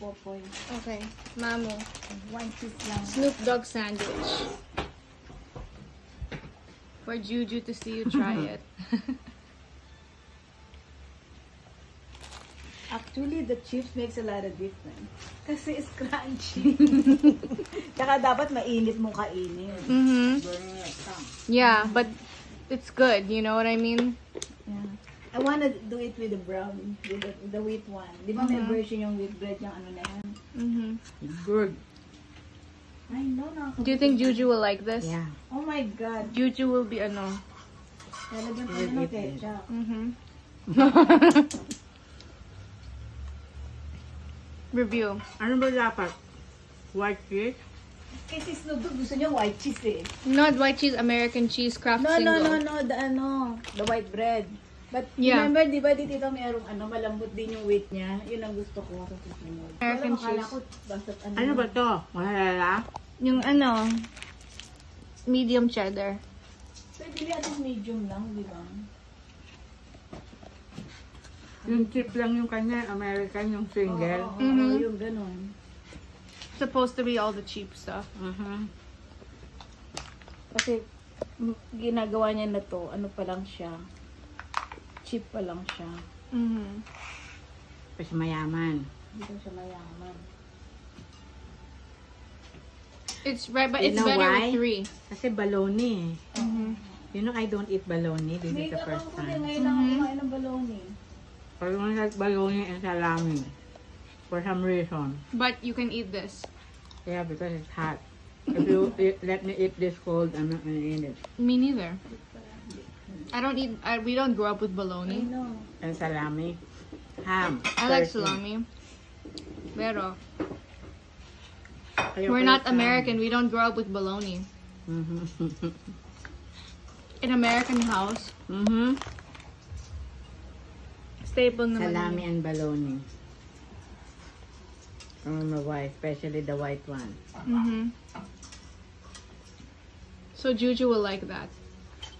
Popoy. Okay, Mamu. One cheese lang. Snoop Dogg sandwich. For Juju to see you try it. Actually, the chips makes a lot of difference. Kasi it's crunchy. Tsaka dapat mainit mo kainin. Mm-hmm. Yeah, but it's good. You know what I mean? Yeah. I wanna do it with the brown, with the wheat one. Di ba may version yung wheat bread yung ano na yan? Mm-hmm. It's good. I know na. Do you think Juju will like this? Yeah. Oh my God. Juju will be ano? Lalagyan pa na ng ketchup. Mm-hmm. Review. Ano ba dapat? White cheese? Kasi Snoop Dogg gusto niya white cheese eh. Not white cheese, American cheese, Kraft No, single. the white bread. But Yeah. remember, di ba dito mayroong malambot din yung wheat niya? Yun ang gusto ko sa susunod. American Wala, akala cheese. ko, basta Ano ba to? Mahalala? Yung ano, medium cheddar. Pwede natin medium lang, di ba? Yung chip lang yung kanya, American yung single. Oo, Mhm. yung ganun. Supposed to be all the cheap stuff. Kasi ginagawa niya na to, ano pa lang siya. Cheap pa lang siya. Mm-hmm. Kasi mayaman. Hindi ko siya mayaman. It's right, but You it's know better why? with 3. Kasi baloney. Mm-hmm. You know, I don't eat baloney. This is the first Ako din time. ngayon lang ako kumain ng baloney. I don't like baloney and salami. For some reason. But you can eat this. Yeah, because it's hot. If you let me eat this cold, I'm not gonna eat it. Me neither. I don't eat. We don't grow up with I bologna. know. And salami. Ham. I like turkey. salami. Pero Ayoko we're not yung American. We don't grow up with bologna. Mhm. In American house, staple naman. Salami yun. and baloney. Why? Especially the white one. Mhm. So Juju will like that.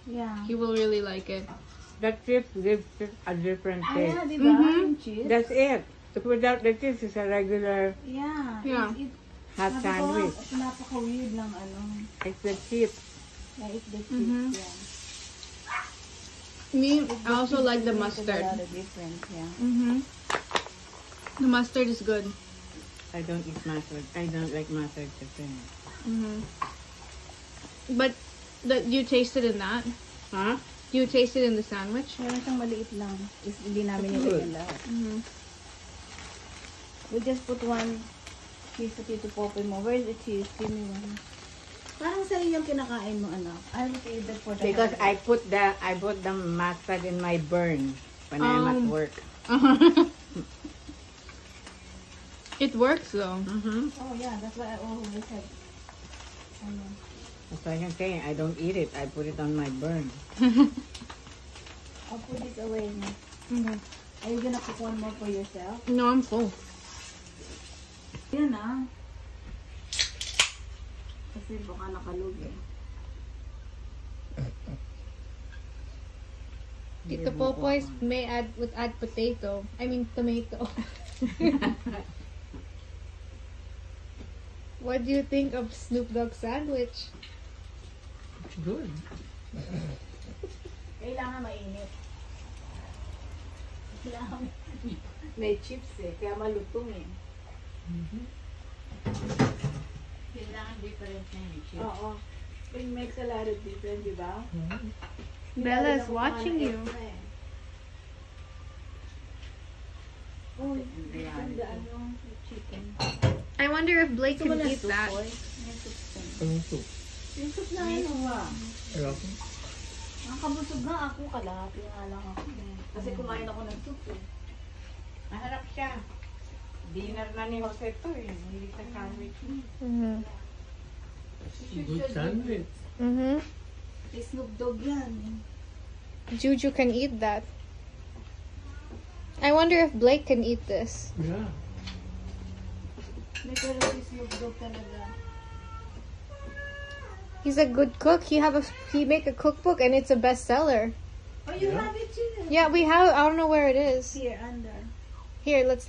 Yeah. He will really like it. That chip gives it a different taste. Ayan, di ba? Mhm. Yung cheese. That's it. So without the cheese, it's a regular Yeah. Yeah. hot sandwich. Napaka-weird ng ano. It's the chip. Yeah, it's the cheese. Mhm. Yeah. Me, I also like the Makes a mustard. lot of difference, yeah. Mhm. The mustard is good. I don't eat mustard. I don't like mustard chicken. Mhm. But you tasted in that? Huh? You tasted in the sandwich? Meron siyang maliit lang. Is hindi namin nilagyan lahat. Mhm. We just put one piece of Tito Popoy mo. Where's the cheese? Give me one. Parang sa'yo yung kinakain mo, anak. I will eat that for the Because holiday. I put the mustard in my burn when I'm at work. It works though. Oh yeah, that's why I always have. Ano. That's why I'm saying I don't eat it. I put it on my burn. I'll put this away. Okay. Are you gonna cook one more for yourself? No, I'm full. Yan ah. Kasi baka nakalog eh. Tito Popoy's may add potato. I mean tomato. What do you think of Snoop Dogg sandwich? It's good. Kailangan mainit. Kailangan may chips eh, kaya malutong eh. Kailangan different na yung chip. Oo. It makes a lot of difference, di ba? Bella is watching you. Oh, the ano, chicken. I wonder if Blake Gusto mo can na eat soup, that. boy? May soup ka. Anong soup? Yung soup na ano ah. Ayoko. Nakabusog nga ako, kalahati nga lang ako. Kasi kumain ako ng soup eh. Maharap siya. Dinner na ni Jose to eh. Hindi sa sandwich. Mhm. Good sandwich. Mhm. May Snoop Dogg yan. Juju can eat that. I wonder if Blake can eat this. Yeah. May pero si Snoop Dogg talaga. He's a good cook. He make a cookbook and it's a bestseller. Oh, you Yeah. have it too. Yeah, we have. I don't know where it is. Here, under. Here, let's look.